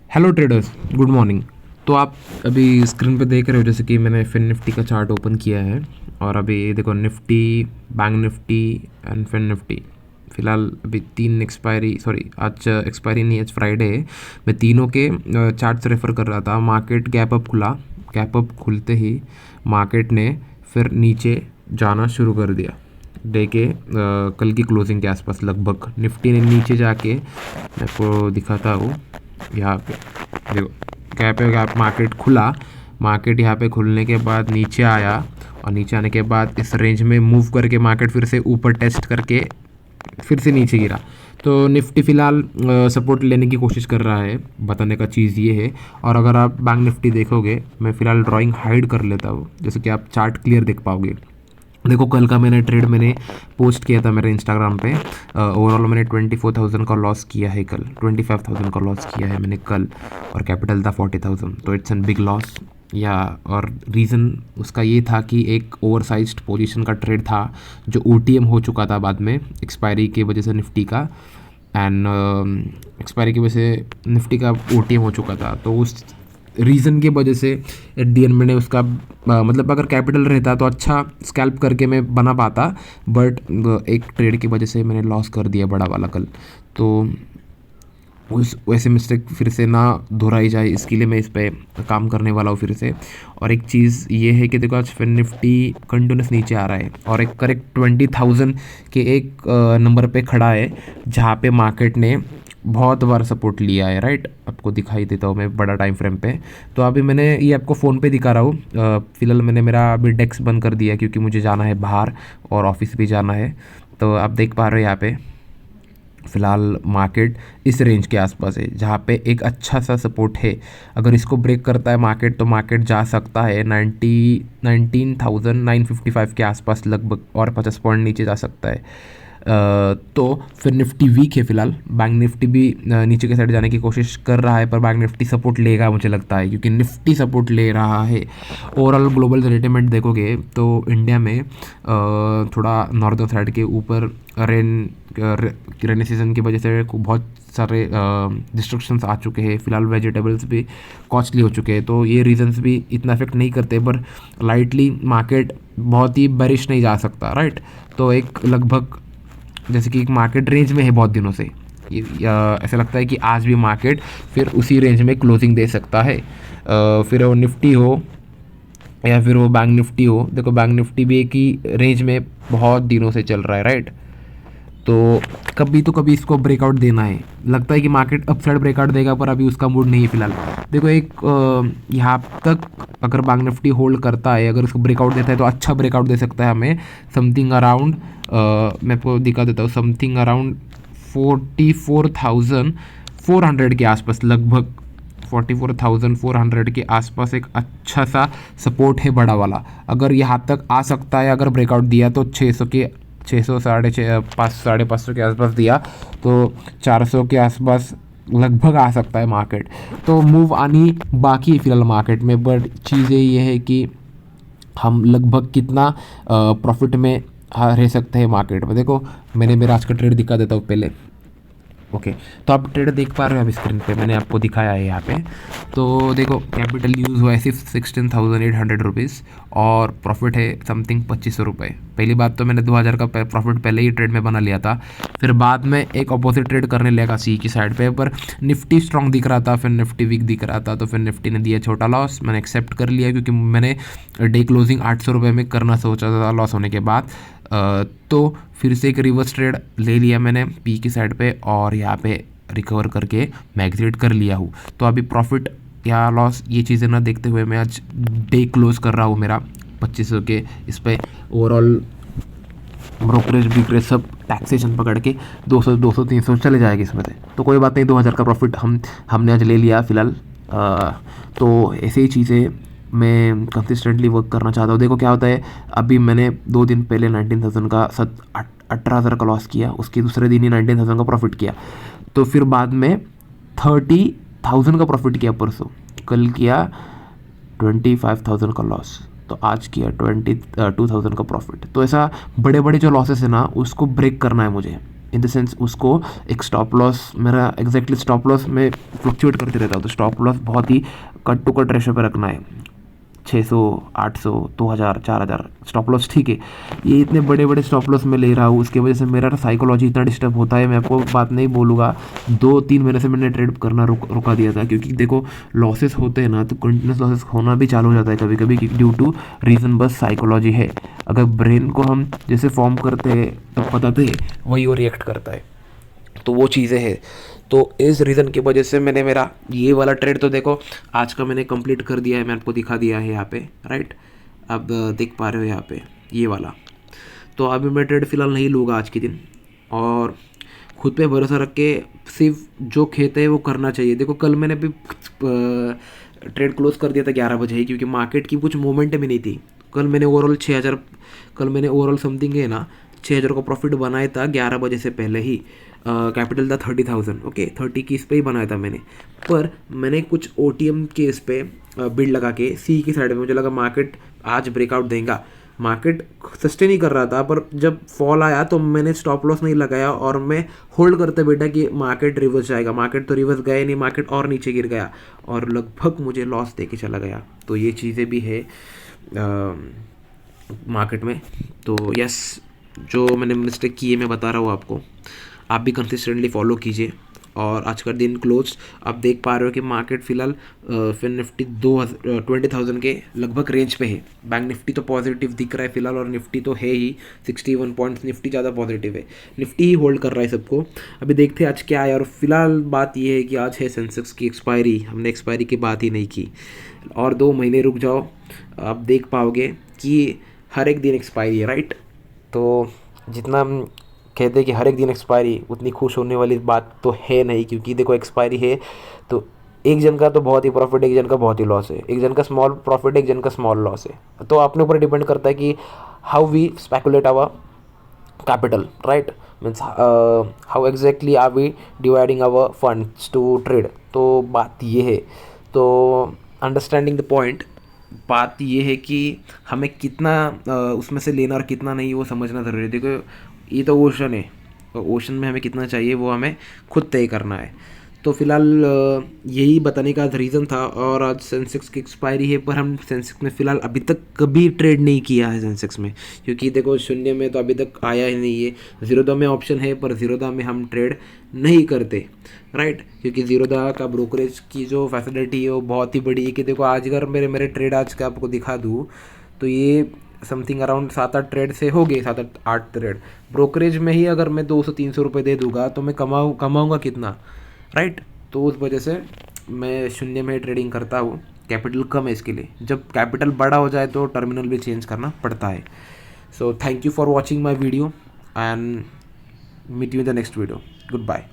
Hello traders, good morning. तो आप अभी स्क्रीन पे देख रहे हो जैसे कि मैंने फिन निफ्टी का चार्ट ओपन किया है और अभी देखो Nifty, bank Nifty and Fin Nifty फ़िलहाल अभी तीन एक्सपायरी, सॉरी आज एक्सपायरी नहीं, आज फ्राइडे है। मैं तीनों के चार्ट से रेफ़र कर रहा था। मार्केट गैप अप खुला, गैप अप खुलते ही मार्केट ने फिर नीचे जाना शुरू कर दिया। डे के कल की क्लोजिंग के आसपास लगभग निफ्टी ने नीचे जाके, मैं आपको दिखाता हूँ यहाँ पे, देखो गैप मार्केट खुला। मार्केट यहाँ पे खुलने के बाद नीचे आया और नीचे आने के बाद इस रेंज में मूव करके मार्केट फिर से ऊपर टेस्ट करके फिर से नीचे गिरा। तो निफ्टी फ़िलहाल सपोर्ट लेने की कोशिश कर रहा है, बताने का चीज़ ये है। और अगर आप बैंक निफ्टी देखोगे, मैं फ़िलहाल ड्राइंग हाइड कर लेता हूँ जैसे कि आप चार्ट क्लियर देख पाओगे। देखो कल का मैंने पोस्ट किया था मेरे इंस्टाग्राम पे। ओवरऑल मैंने 24,000 का लॉस किया है कल, 25,000 का लॉस किया है मैंने कल, और कैपिटल था 40,000। तो इट्स एन बिग लॉस या। और रीज़न उसका ये था कि एक ओवरसाइज्ड पोजीशन का ट्रेड था जो ओटीएम हो चुका था बाद में एक्सपायरी की वजह से निफ्टी का, एंड एक्सपायरी की वजह से निफ्टी का ओटीएम हो चुका था। तो उस रीज़न की वजह से एट दी एंड मैंने उसका मतलब अगर कैपिटल रहता तो अच्छा स्कैल्प करके मैं बना पाता, बट एक ट्रेड की वजह से मैंने लॉस कर दिया बड़ा वाला कल। तो उस वैसे मिस्टेक फिर से ना दोहराई जाए, इसके लिए मैं इस पे काम करने वाला हूँ फिर से। और एक चीज़ ये है कि देखो आज फिर निफ्टी कंटिन्यूस नीचे आ रहा है और एक करेक्ट 20,000 के एक नंबर पे खड़ा है जहाँ पे मार्केट ने बहुत बार सपोर्ट लिया है, राइट। आपको दिखाई देता हूँ मैं बड़ा टाइम फ्रेम पे। तो अभी मैंने ये आपको फ़ोन पे दिखा रहा हूँ। फ़िलहाल मैंने मेरा अभी डेस्क बंद कर दिया क्योंकि मुझे जाना है बाहर और ऑफिस भी जाना है। तो आप देख पा रहे हो यहाँ पे फ़िलहाल मार्केट इस रेंज के आसपास है जहाँ पे एक अच्छा सा सपोर्ट है। अगर इसको ब्रेक करता है मार्केट तो मार्केट जा सकता है 19,955 के आसपास लगभग, और 50 पॉइंट नीचे जा सकता है। तो फिर निफ्टी वीक है फ़िलहाल। बैंक निफ्टी भी नीचे के साइड जाने की कोशिश कर रहा है, पर बैंक निफ्टी सपोर्ट लेगा मुझे लगता है, क्योंकि निफ्टी सपोर्ट ले रहा है। ओवरऑल ग्लोबल सेंटिमेंट देखोगे तो इंडिया में थोड़ा नॉर्दर्न साइड के ऊपर रेनी सीजन की वजह से बहुत सारे डिस्ट्रक्शंस आ चुके हैं। फ़िलहाल वेजिटेबल्स भी कॉस्टली हो चुके हैं, तो ये रीजंस भी इतना इफेक्ट नहीं करते, पर लाइटली मार्केट बहुत ही बेरिश नहीं जा सकता, राइट। तो एक लगभग जैसे कि एक मार्केट रेंज में है बहुत दिनों से, ऐसा लगता है कि आज भी मार्केट फिर उसी रेंज में क्लोजिंग दे सकता है। फिर वो निफ्टी हो या फिर वो बैंक निफ्टी हो, देखो बैंक निफ्टी भी एक ही रेंज में बहुत दिनों से चल रहा है, राइट। तो कभी तो कभी इसको ब्रेकआउट देना है। लगता है कि मार्केट अपसाइड ब्रेकआउट देगा, पर अभी उसका मूड नहीं है फिलहाल। देखो एक यहाँ तक अगर बैंक निफ्टी होल्ड करता है, अगर उसको ब्रेकआउट देता है तो अच्छा ब्रेकआउट दे सकता है हमें समथिंग अराउंड, मैं आपको दिखा देता हूँ, समथिंग अराउंड 44,400 के आसपास, लगभग 44,400 के आसपास एक अच्छा सा सपोर्ट है बड़ा वाला। अगर यहाँ तक आ सकता है, अगर ब्रेकआउट दिया तो 600 के 600 साढ़े पाँच सौ के आसपास दिया तो 400 के आसपास लगभग आ सकता है मार्केट। तो मूव आनी बाकी है फिलहाल मार्केट में, बट चीज़ें ये है कि हम लगभग कितना प्रॉफिट में रह सकते हैं मार्केट में। देखो मैंने मेरा आज का ट्रेड दिखा देता हूँ पहले। ओके, तो आप ट्रेड देख पा रहे हो अभी स्क्रीन पे, मैंने आपको दिखाया है यहाँ पे। तो देखो कैपिटल यूज़ हुआ है सिर्फ 16,800 रुपीज़ और प्रॉफिट है समथिंग 2,500 रुपये। पहली बात तो मैंने 2,000 का प्रॉफिट पहले ही ट्रेड में बना लिया था। फिर बाद में एक अपोजिट ट्रेड करने लगा सी की साइड पे, पर निफ्टी स्ट्रॉन्ग दिख रहा था, फिर निफ्टी वीक दिख रहा था, तो फिर निफ्टी ने दिया छोटा लॉस। मैंने एक्सेप्ट कर लिया क्योंकि मैंने डे क्लोजिंग 800 रुपये में करना सोचा था लॉस होने के बाद। तो फिर से एक रिवर्स ट्रेड ले लिया मैंने पी की साइड पे और यहाँ पे रिकवर करके मैं एग्जिट कर लिया हूँ। तो अभी प्रॉफिट या लॉस ये चीज़ें ना देखते हुए मैं आज डे क्लोज कर रहा हूँ मेरा 2,500 के इस पे। ओवरऑल ब्रोकरेज बिकरेज सब टैक्सेशन पकड़ के 200 300 चले जाएगी इसमें से, तो कोई बात नहीं। 2,000 का प्रॉफिट हमने आज ले लिया फ़िलहाल। तो ऐसे ही चीज़ें मैं कंसिस्टेंटली वर्क करना चाहता हूँ। देखो क्या होता है, अभी मैंने 2 दिन पहले 19,000 का 18,000 का लॉस किया, उसके दूसरे दिन ही 19,000 का प्रॉफिट किया। तो फिर बाद में 30,000 का प्रॉफिट किया परसों, कल किया 25,000 का लॉस, तो आज किया 22,000 का प्रॉफिट। तो ऐसा बड़े बड़े जो लॉसेस है ना उसको ब्रेक करना है मुझे। इन द सेंस उसको एक स्टॉप लॉस, मेरा एग्जैक्टली स्टॉप लॉस में फ्लक्चुएट करते रहता हूँ, तो स्टॉप लॉस बहुत ही कट टू कट रेशो पे रखना है। 600, 800, 2000, 4000 स्टॉप लॉस, ठीक है। ये इतने बड़े बड़े स्टॉप लॉस मैं ले रहा हूँ, उसकी वजह से मेरा साइकोलॉजी इतना डिस्टर्ब होता है, मैं आपको बात नहीं बोलूँगा। 2-3 महीने से मैंने ट्रेड करना रुका दिया था, क्योंकि देखो लॉसेस होते हैं ना, तो कंटिन्यूस लॉसेस होना भी चालू हो जाता है कभी कभी, ड्यू टू रीज़न बस साइकोलॉजी है। अगर ब्रेन को हम जैसे फॉर्म करते हैं तब बताते हैं, वही वो रिएक्ट करता है, तो वो चीज़ें हैं। तो इस रीज़न की वजह से मैंने मेरा ये वाला ट्रेड तो देखो आज का मैंने कंप्लीट कर दिया है, मैं आपको दिखा दिया है यहाँ पे, राइट। अब देख पा रहे हो यहाँ पे ये वाला। तो अभी मैं ट्रेड फ़िलहाल नहीं लूँगा आज के दिन, और खुद पे भरोसा रख के सिर्फ जो खेत है वो करना चाहिए। देखो कल मैंने भी ट्रेड क्लोज कर दिया था 11 बजे ही, क्योंकि मार्केट की कुछ मोमेंट भी नहीं थी। कल मैंने ओवरऑल समथिंग है ना 6,000 का प्रॉफिट बनाया था 11 बजे से पहले ही। कैपिटल था 30,000, ओके 30 की इस पे ही बनाया था मैंने। पर मैंने कुछ OTM के इस पे बिल्ड लगा के सी की साइड में, मुझे लगा मार्केट आज ब्रेकआउट देगा। मार्केट सस्टेन ही कर रहा था, पर जब फॉल आया तो मैंने स्टॉप लॉस नहीं लगाया और मैं होल्ड करते बैठा कि मार्केट रिवर्स जाएगा। मार्केट तो रिवर्स गया नहीं, मार्केट और नीचे गिर गया और लगभग मुझे लॉस दे के चला गया। तो ये चीज़ें भी है मार्केट में। तो यस, जो मैंने मिस्टेक की है मैं बता रहा हूँ आपको, आप भी कंसिस्टेंटली फॉलो कीजिए। और आज का दिन क्लोज आप देख पा रहे हो कि मार्केट फिलहाल फिर निफ्टी 20,000 के लगभग रेंज पे है। बैंक निफ्टी तो पॉजिटिव दिख रहा है फिलहाल, और निफ्टी तो है ही 61 पॉइंट्स, निफ्टी ज़्यादा पॉजिटिव है, निफ्टी ही होल्ड कर रहा है सबको। अभी देखते हैं आज क्या है। और फिलहाल बात ये है कि आज है सेंसेक्स की एक्सपायरी, हमने एक्सपायरी की बात ही नहीं की। और 2 महीने रुक जाओ, आप देख पाओगे कि हर एक दिन एक्सपायरी है, राइट। तो जितना हम कहते हैं कि हर एक दिन एक्सपायरी, उतनी खुश होने वाली बात तो है नहीं, क्योंकि देखो एक्सपायरी है तो एक जन का तो बहुत ही प्रॉफिट है, एक जन का बहुत ही लॉस है, एक जन का स्मॉल प्रॉफिट है, एक जन का स्मॉल लॉस है। तो अपने ऊपर डिपेंड करता है कि how we speculate our capital, right, means how exactly are we dividing our funds to trade. तो बात ये है। तो अंडरस्टैंडिंग द पॉइंट, बात ये है कि हमें कितना उसमें से लेना और कितना नहीं वो समझना ज़रूरी है। देखो ये तो ओशन है, तो ओशन में हमें कितना चाहिए वो हमें खुद तय करना है। तो फिलहाल यही बताने का रीज़न था। और आज सेंसेक्स की एक्सपायरी है, पर हम सेंसेक्स में फ़िलहाल अभी तक कभी ट्रेड नहीं किया है सेंसेक्स में, क्योंकि देखो शून्य में तो अभी तक आया ही नहीं है। ज़ीरोधा में ऑप्शन है, पर ज़ीरोधा में हम ट्रेड नहीं करते, राइट, क्योंकि ज़ीरोधा का ब्रोकरेज की जो फैसिलिटी है वो बहुत ही बड़ी है। कि देखो आज अगर मेरे ट्रेड आज का आपको दिखा दूँ तो ये समथिंग अराउंड 7-8 ट्रेड से हो गए, 7-8 ट्रेड ब्रोकरेज में ही। अगर मैं 200-300 रुपये दे दूंगा तो मैं कमाऊँगा कितना, राइट। तो उस वजह से मैं शून्य में ट्रेडिंग करता हूँ, कैपिटल कम है इसके लिए। जब कैपिटल बड़ा हो जाए तो टर्मिनल भी चेंज करना पड़ता है। So thank you for watching my video and meet you in the next video. Good bye.